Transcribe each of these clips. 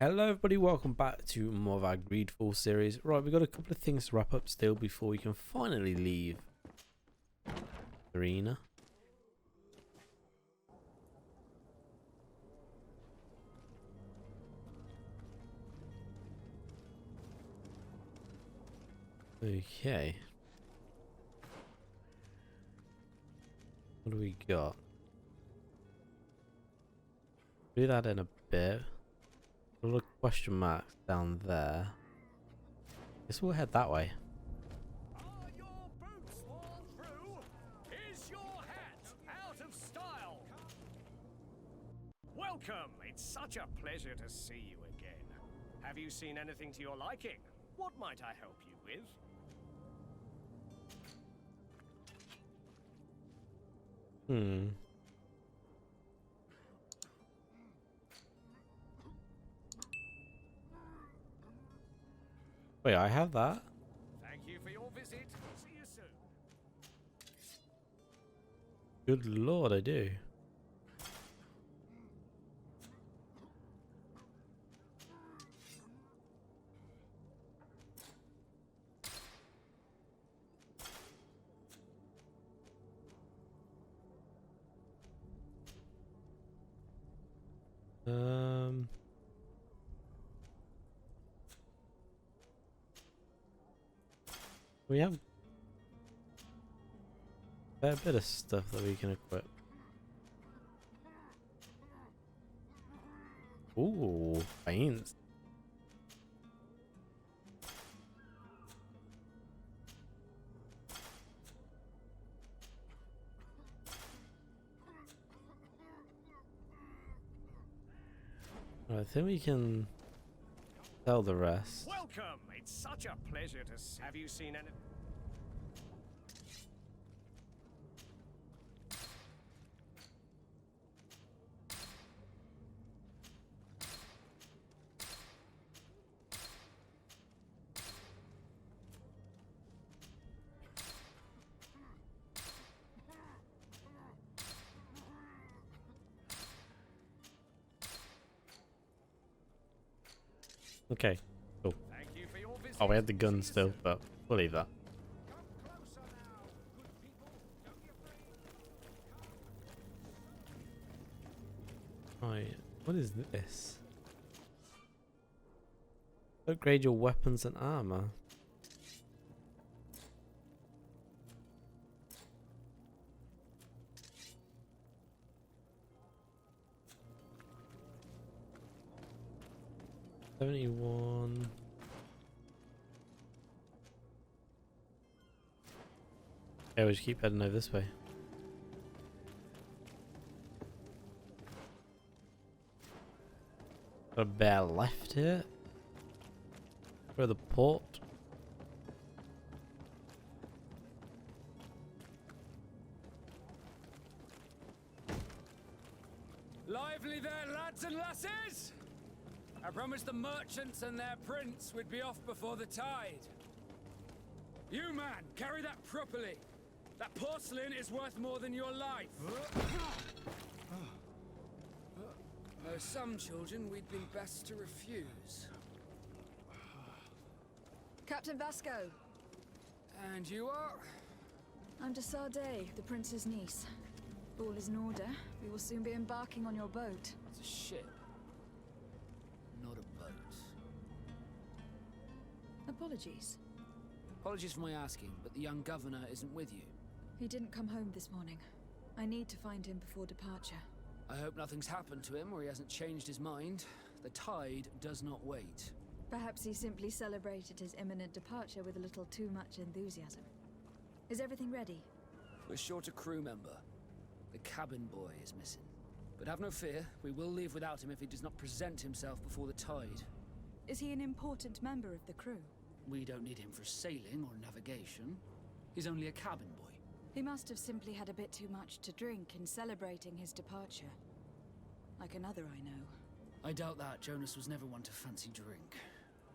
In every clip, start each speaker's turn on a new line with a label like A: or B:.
A: Hello everybody, welcome back to more of our Greedfall series. Right, we've got a couple of things to wrap up still before we can finally leave the arena. Okay. What do we got? Do that in a bit. A little question marks down there. Guess we'll head that way.
B: Are your boots worn through? Is your hat out of style? Welcome. It's such a pleasure to see you again. Have you seen anything to your liking? What might I help you with?
A: Wait, I have that?
B: Thank you for your visit. See you soon.
A: Good lord, I do. We have a fair bit of stuff that we can equip. Ooh, faints. I think we can sell the rest.
B: Welcome. It's such a pleasure to see. Have you seen any?
A: Okay, cool.
B: Thank you for your visit.
A: Oh, we had the gun still, but we'll leave that.
B: Come closer now, good people. Don't be afraid.
A: Right, what is this? Upgrade your weapons and armor. $71. Okay, we'll just keep heading over this way. Got a bear left here. For the port.
C: Lively there, lads and lasses! I promised the merchants and their prince we'd be off before the tide. You, man, carry that properly. That porcelain is worth more than your life. Though some children we'd been best to refuse.
D: Captain Vasco.
C: And you are?
D: I'm de Sade, the prince's niece. All is in order. We will soon be embarking on your boat.
C: It's a ship. Not a boat.
D: Apologies.
C: Apologies for my asking, but the young governor isn't with you.
D: He didn't come home this morning. I need to find him before departure.
C: I hope nothing's happened to him or he hasn't changed his mind. The tide does not wait.
D: Perhaps he simply celebrated his imminent departure with a little too much enthusiasm. Is everything ready?
C: We're short a crew member. The cabin boy is missing. But have no fear, we will leave without him if he does not present himself before the tide.
D: Is he an important member of the crew?
C: We don't need him for sailing or navigation. He's only a cabin boy.
D: He must have simply had a bit too much to drink in celebrating his departure. Like another I know.
C: I doubt that. Jonas was never one to fancy drink.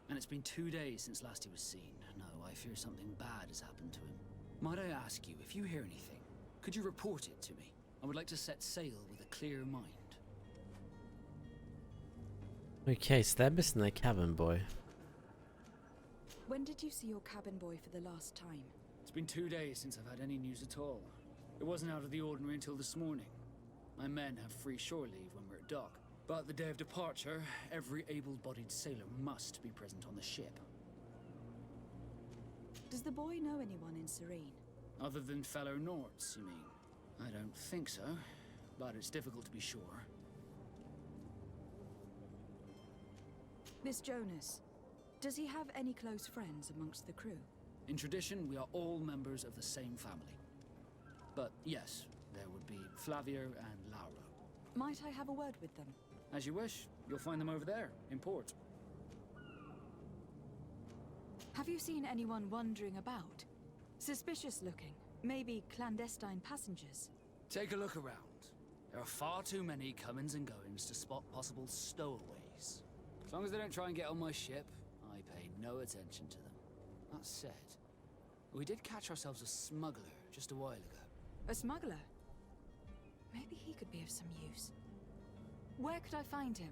C: And it's been 2 days since last he was seen. No, I fear something bad has happened to him. Might I ask you, if you hear anything, could you report it to me? I would like to set sail with a clear mind.
A: Okay, so they're missing their cabin boy.
D: When did you see your cabin boy for the last time?
C: It's been 2 days since I've had any news at all. It wasn't out of the ordinary until this morning. My men have free shore leave when we're at dock. But the day of departure, every able-bodied sailor must be present on the ship.
D: Does the boy know anyone in Serene?
C: Other than fellow Nords, you mean? I don't think so, but it's difficult to be sure.
D: This Jonas, does he have any close friends amongst the crew?
C: In tradition, we are all members of the same family. But yes, there would be Flavio and Laura.
D: Might I have a word with them?
C: As you wish, you'll find them over there, in port.
D: Have you seen anyone wandering about? Suspicious looking, maybe clandestine passengers?
C: Take a look around. There are far too many comings and goings to spot possible stowaways. As long as they don't try and get on my ship, I pay no attention to them. That said, we did catch ourselves a smuggler just a while ago.
D: A smuggler? Maybe he could be of some use. Where could I find him?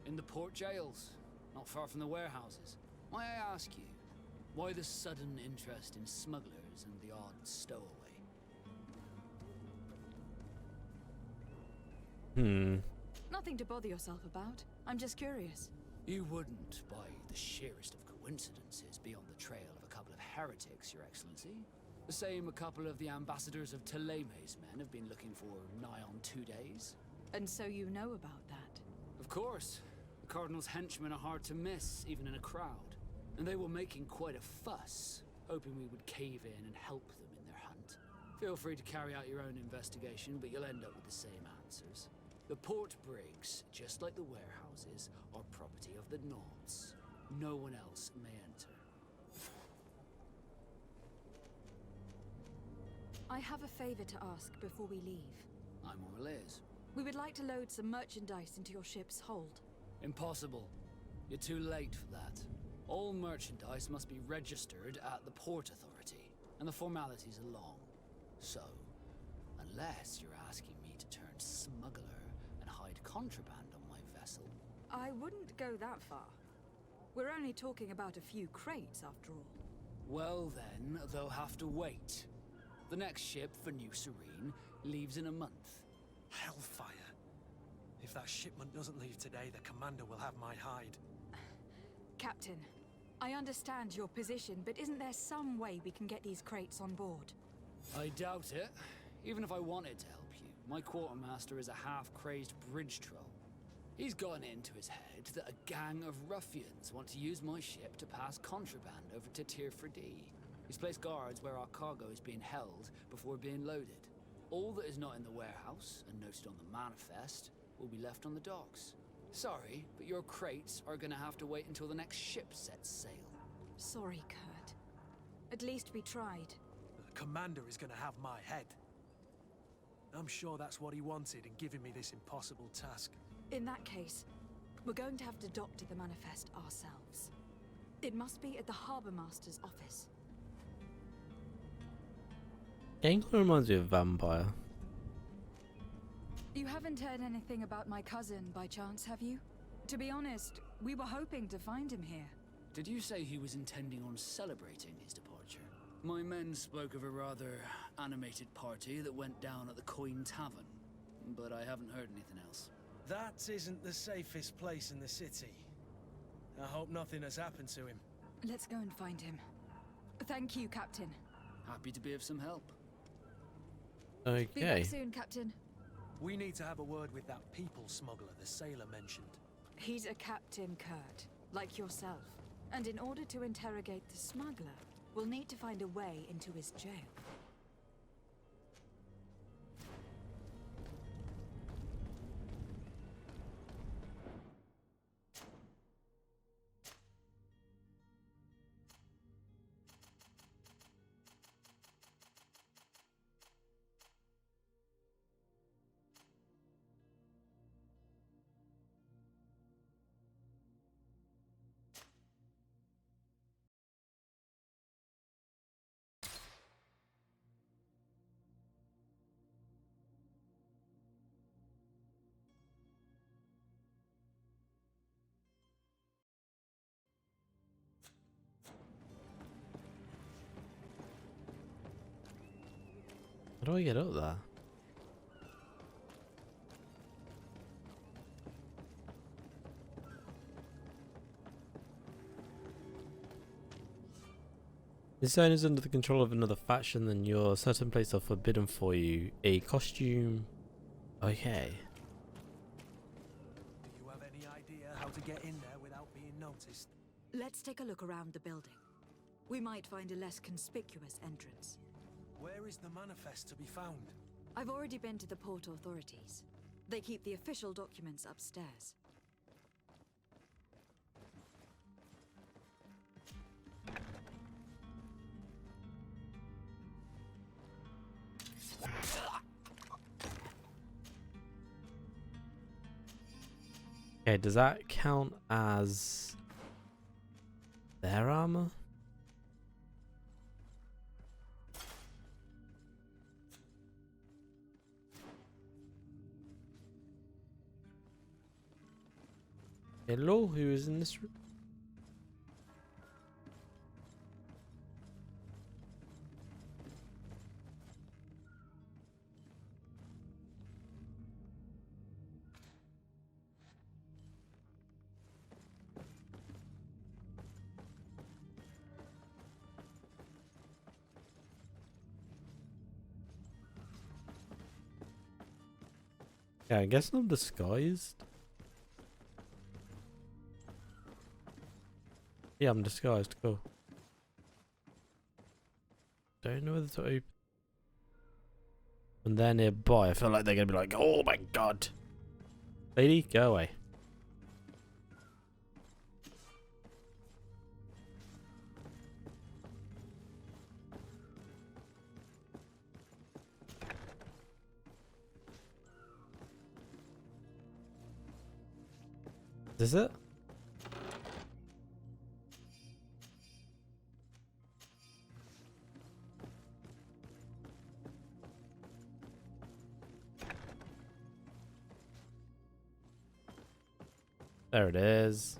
C: In the port jails, not far from the warehouses. May I ask you, why the sudden interest in smugglers and the odd stowaway?
D: Nothing to bother yourself about. I'm just curious.
C: You wouldn't, by the sheerest of coincidences, be on the trail of a couple of heretics, Your Excellency. The same a couple of the ambassadors of Teleme's men have been looking for nigh on 2 days.
D: And so you know about that?
C: Of course. The Cardinal's henchmen are hard to miss, even in a crowd. And they were making quite a fuss, hoping we would cave in and help them in their hunt. Feel free to carry out your own investigation, but you'll end up with the same answers. The port brigs, just like the warehouses, are property of the Nords. No one else may enter.
D: I have a favor to ask before we leave.
C: I'm all ears.
D: We would like to load some merchandise into your ship's hold.
C: Impossible. You're too late for that. All merchandise must be registered at the Port Authority, and the formalities are long. So, unless you're asking me to turn smuggler and hide contraband on my vessel...
D: I wouldn't go that far. We're only talking about a few crates, after all.
C: Well then, they'll have to wait. The next ship for New Serene leaves in a month.
E: Hellfire. If that shipment doesn't leave today, the commander will have my hide.
D: Captain, I understand your position, but isn't there some way we can get these crates on board?
C: I doubt it. Even if I wanted to help you, my quartermaster is a half-crazed bridge troll. He's gotten it into his head that a gang of ruffians want to use my ship to pass contraband over to Tier 4D. He's placed guards where our cargo is being held before being loaded. All that is not in the warehouse, and noted on the manifest, will be left on the docks. Sorry, but your crates are gonna have to wait until the next ship sets sail.
D: Sorry, Kurt. At least we tried.
E: The commander is gonna have my head. I'm sure that's what he wanted in giving me this impossible task.
D: In that case, we're going to have to doctor the manifest ourselves. It must be at the Harbour Master's office.
A: Game kind of reminds me of Vampire.
D: You haven't heard anything about my cousin by chance, have you? To be honest, we were hoping to find him here.
C: Did you say he was intending on celebrating his departure? My men spoke of a rather animated party that went down at the Coin Tavern, but I haven't heard anything else.
E: That isn't the safest place in the city. I hope nothing has happened to him.
D: Let's go and find him. Thank you, Captain.
C: Happy to be of some help.
D: Be back
A: Okay.
D: soon, Captain.
E: We need to have a word with that people smuggler the sailor mentioned.
D: He's a Captain Kurt, like yourself. And in order to interrogate the smuggler, we'll need to find a way into his jail.
A: How do I get up there? This zone is under the control of another faction, then your certain places are forbidden for you. A costume. Okay.
E: Do you have any idea how to get in there without being noticed?
D: Let's take a look around the building. We might find a less conspicuous entrance.
E: Where is the manifest to be found?
D: I've already been to the port authorities. They keep the official documents upstairs.
A: Okay, does that count as their armor? Hello, who is in this room? Yeah, I guess I'm disguised. Yeah, I'm disguised. Cool. Don't know whether to open. When they're nearby, I feel like they're gonna be like, "Oh my god, lady, go away." Is this it? There it is.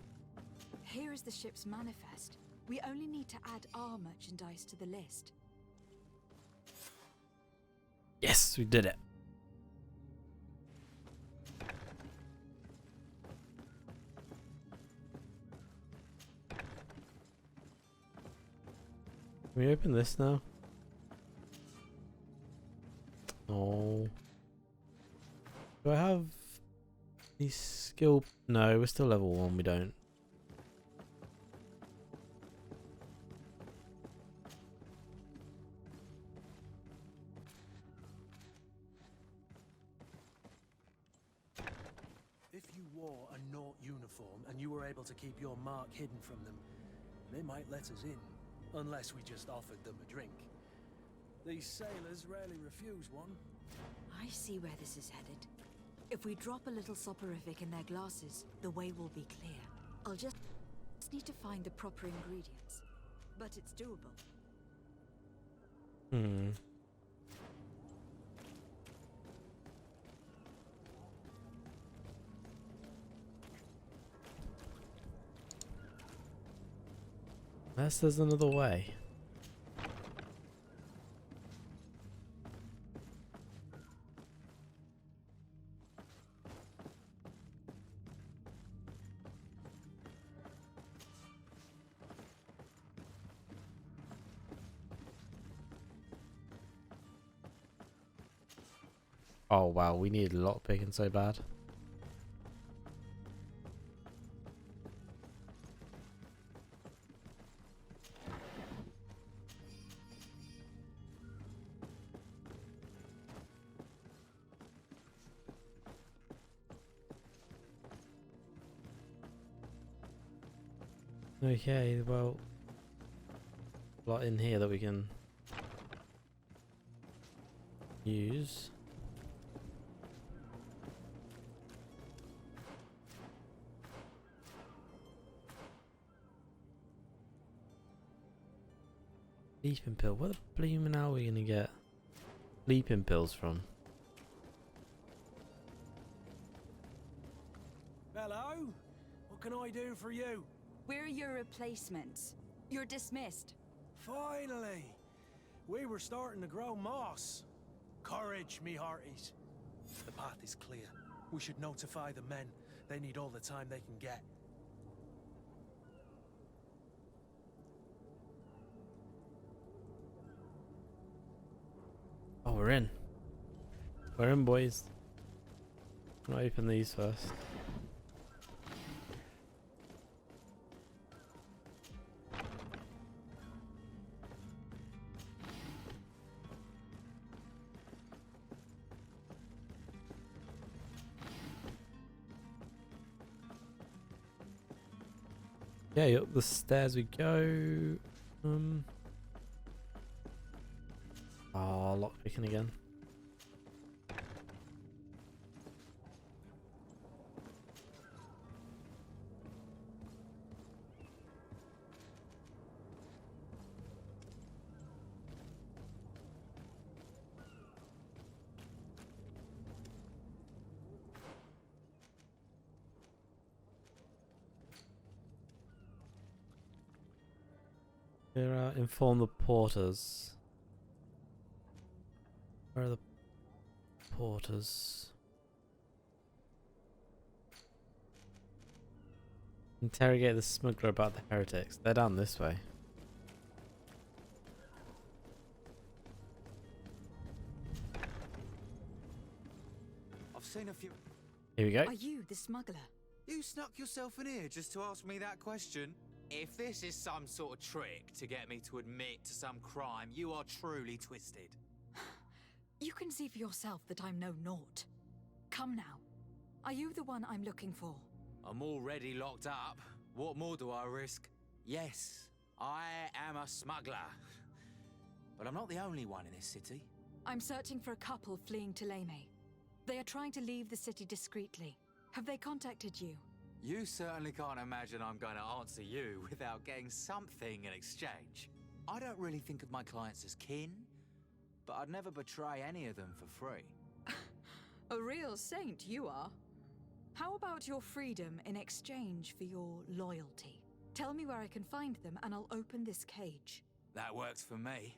D: Here is the ship's manifest. We only need to add our merchandise to the list.
A: Yes, we did it. Can we open this now? Oh. Do I have any skill? No, we're still level 1, we don't.
E: If you wore a Naut uniform and you were able to keep your mark hidden from them, they might let us in. Unless we just offered them a drink. These sailors rarely refuse one.
D: I see where this is headed. If we drop a little soporific in their glasses, the way will be clear. I'll just need to find the proper ingredients. But it's doable.
A: Hmm. Unless there's another way. Oh wow, we need a lot picking so bad. Okay, well, a lot in here that we can use. Sleeping pill. What the blooming hell are we gonna get sleeping pills from?
E: Hello? What can I do for you?
D: We're your replacements. You're dismissed.
E: Finally! We were starting to grow moss. Courage, me hearties. The path is clear. We should notify the men. They need all the time they can get.
A: Oh, we're in. We're in, boys. I'm gonna open these first. Okay, up the stairs we go. Oh, lockpicking again. Inform the porters. Where are the porters? Interrogate the smuggler about the heretics. They're down this way.
F: I've seen a few.
A: Here we go.
D: Are you the smuggler?
F: You snuck yourself in here just to ask me that question? If this is some sort of trick to get me to admit to some crime, you are truly twisted.
D: You can see for yourself that I'm no naught. Come now. Are you the one I'm looking for?
F: I'm already locked up. What more do I risk? Yes, I am a smuggler. But I'm not the only one in this city.
D: I'm searching for a couple fleeing to Leme. They are trying to leave the city discreetly. Have they contacted you?
F: You certainly can't imagine I'm going to answer you without getting something in exchange. I don't really think of my clients as kin, but I'd never betray any of them for free.
D: A real saint you are. How about your freedom in exchange for your loyalty? Tell me where I can find them and I'll open this cage.
F: That works for me.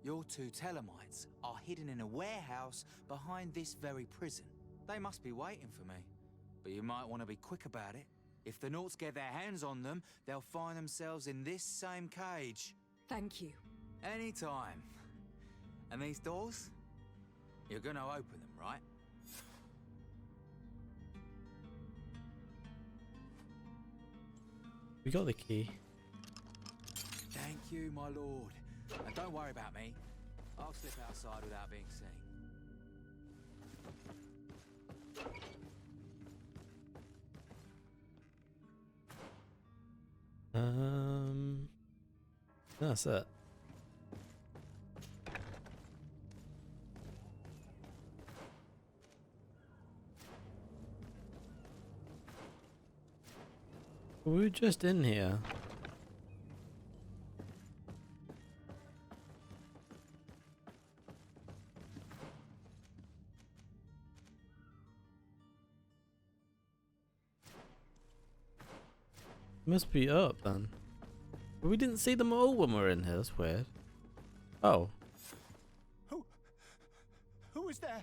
F: Your two Telemites are hidden in a warehouse behind this very prison. They must be waiting for me. But you might want to be quick about it. If the Naughts get their hands on them, they'll find themselves in this same cage.
D: Thank you.
F: Anytime. And these doors? You're gonna open them, right?
A: We got the key.
F: Thank you, my lord. And don't worry about me. I'll slip outside without being seen.
A: That's it. We were just in here. Must be up then. But we didn't see them all when we were in here. That's weird. Oh.
E: Who is there?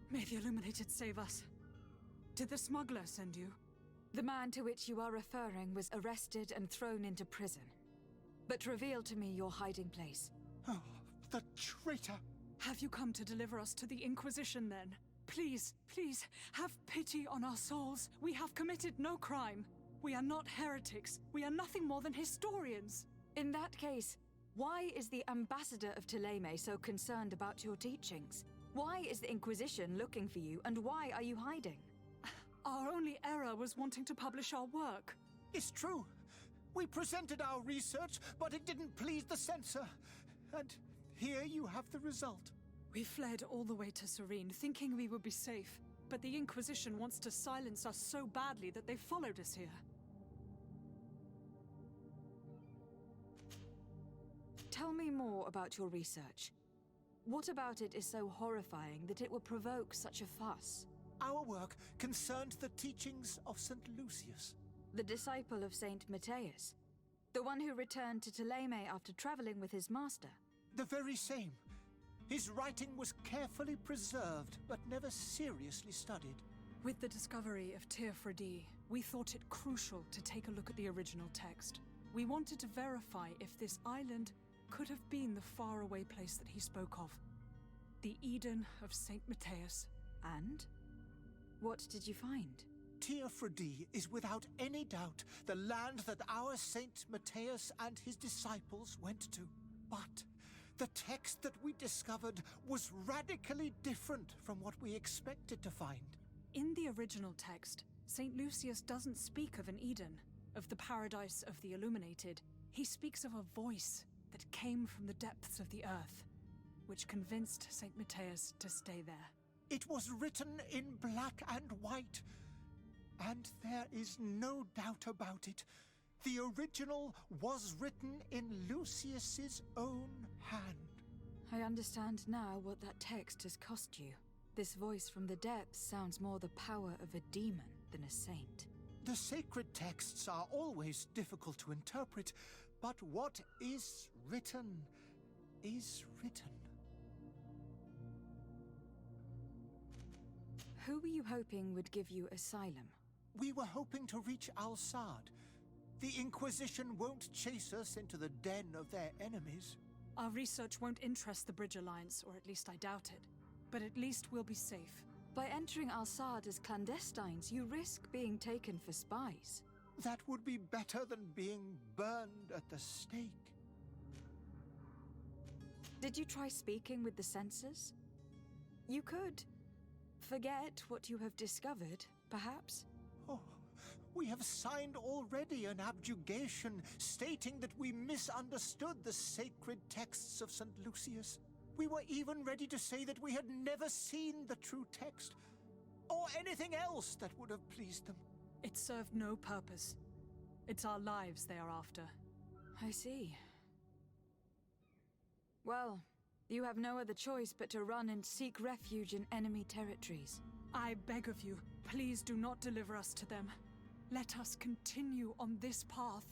G: May the Illuminated save us. Did the smuggler send you?
D: The man to which you are referring was arrested and thrown into prison. But reveal to me your hiding place.
E: Oh, the traitor!
G: Have you come to deliver us to the Inquisition then? Please, please, have pity on our souls. We have committed no crime. We are not heretics. We are nothing more than historians.
D: In that case, why is the ambassador of Thélème so concerned about your teachings? Why is the Inquisition looking for you, and why are you hiding?
G: Our only error was wanting to publish our work.
E: It's true. We presented our research, but it didn't please the censor. And here you have the result.
G: We fled all the way to Serene, thinking we would be safe. But the Inquisition wants to silence us so badly that they followed us here.
D: Tell me more about your research. What about it is so horrifying that it will provoke such a fuss?
E: Our work concerned the teachings of St. Lucius.
D: The disciple of Saint Matthias? The one who returned to Thélème after traveling with his master?
E: The very same.
H: His writing was carefully preserved, but never seriously studied.
G: With the discovery of Teofredi, we thought it crucial to take a look at the original text. We wanted to verify if this island could have been the faraway place that he spoke of. The Eden of St. Matthias.
D: And? What did you find?
H: Teofredi is without any doubt the land that our Saint Matthias and his disciples went to. But the text that we discovered was radically different from what we expected to find.
G: In the original text, St. Lucius doesn't speak of an Eden, of the paradise of the illuminated. He speaks of a voice that came from the depths of the earth, which convinced St. Matthias to stay there.
H: It was written in black and white, and there is no doubt about it. The original was written in Lucius's own hand.
D: I understand now what that text has cost you. This voice from the depths sounds more the power of a demon than a saint.
H: The sacred texts are always difficult to interpret, but what is written is written.
D: Who were you hoping would give you asylum?
H: We were hoping to reach Al-Sad. The Inquisition won't chase us into the den of their enemies.
G: Our research won't interest the Bridge Alliance, or at least I doubt it. But at least we'll be safe.
D: By entering Al-Sad as clandestines, you risk being taken for spies.
H: That would be better than being burned at the stake.
D: Did you try speaking with the censors? You could. Forget what you have discovered, perhaps?
H: Oh, we have signed already an abjugation stating that we misunderstood the sacred texts of St. Lucius. We were even ready to say that we had never seen the true text, or anything else that would have pleased them.
G: It served no purpose. It's our lives they are after.
D: I see. Well, you have no other choice but to run and seek refuge in enemy territories.
G: I beg of you, please do not deliver us to them. Let us continue on this path.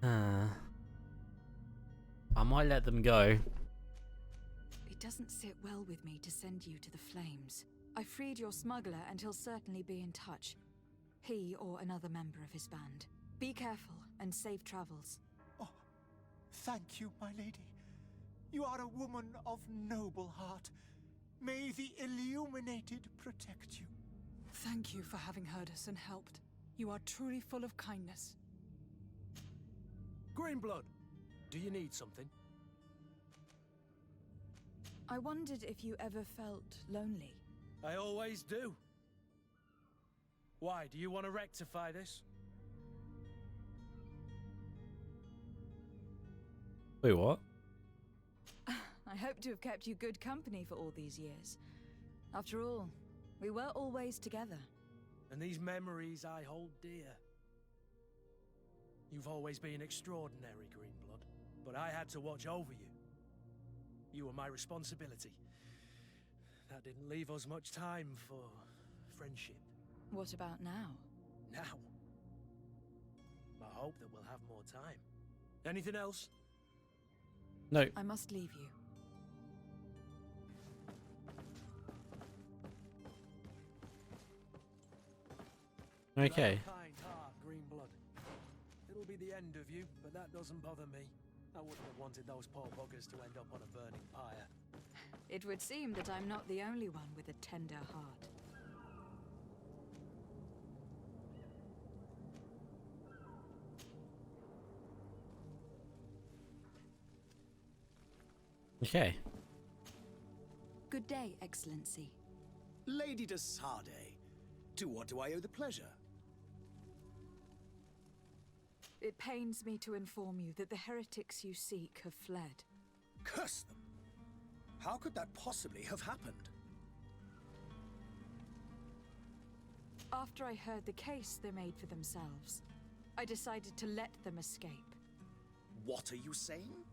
A: I might let them go.
D: It doesn't sit well with me to send you to the flames. I freed your smuggler and he'll certainly be in touch. He or another member of his band. Be careful and safe travels.
H: Oh, thank you, my lady. You are a woman of noble heart. May the Illuminated protect you.
G: Thank you for having heard us and helped. You are truly full of kindness.
E: Greenblood, do you need something?
D: I wondered if you ever felt lonely.
E: I always do. Why, do you want to rectify this?
A: Wait, what?
D: I hope to have kept you good company for all these years. After all, we were always together.
E: And these memories I hold dear. You've always been extraordinary, Greenblood, but I had to watch over you. You were my responsibility. That didn't leave us much time for friendship.
D: What about now?
E: Now? I hope that we'll have more time. Anything else?
A: No.
D: I must leave you.
A: Okay.
E: Kind heart, Greenblood. It'll be the end of you, but that doesn't bother me. I wouldn't have wanted those poor buggers to end up on a burning pyre.
D: It would seem that I'm not the only one with a tender heart.
A: Okay.
D: Good day, Excellency.
I: Lady de Sade, to what do I owe the pleasure?
D: It pains me to inform you that the heretics you seek have fled.
I: Curse them! How could that possibly have happened?
D: After I heard the case they made for themselves, I decided to let them escape.
I: What are you saying?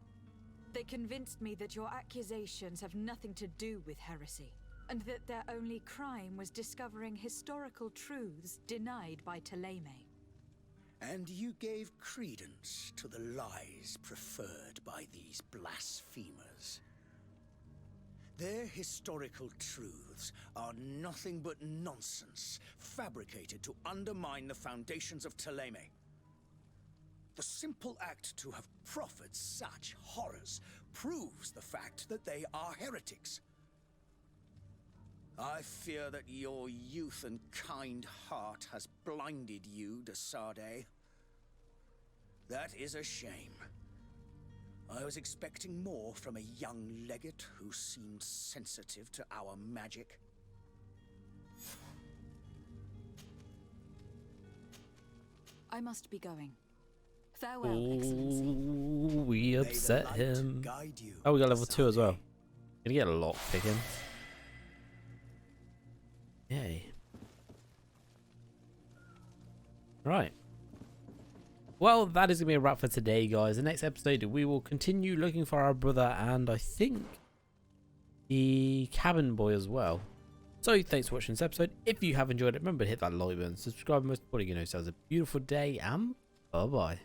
D: They convinced me that your accusations have nothing to do with heresy, and that their only crime was discovering historical truths denied by Ptolemy.
I: And you gave credence to the lies preferred by these blasphemers. Their historical truths are nothing but nonsense, fabricated to undermine the foundations of Thélème. The simple act to have proffered such horrors proves the fact that they are heretics. I fear that your youth and kind heart has blinded you, de Sardet. That is a shame. I was expecting more from a young legate who seemed sensitive to our magic.
D: I must be going. Farewell, Excellency.
A: Ooh, we upset
I: May the light
A: him.
I: guide you,
A: Oh, we got level
I: de
A: 2 as well.
I: Sardet.
A: Gonna get a lock picking. Yay. Right. Well, that is going to be a wrap for today, guys. The next episode, we will continue looking for our brother and I think the cabin boy as well. So, thanks for watching this episode. If you have enjoyed it, remember to hit that like button, subscribe, most importantly, so have a beautiful day, and bye-bye.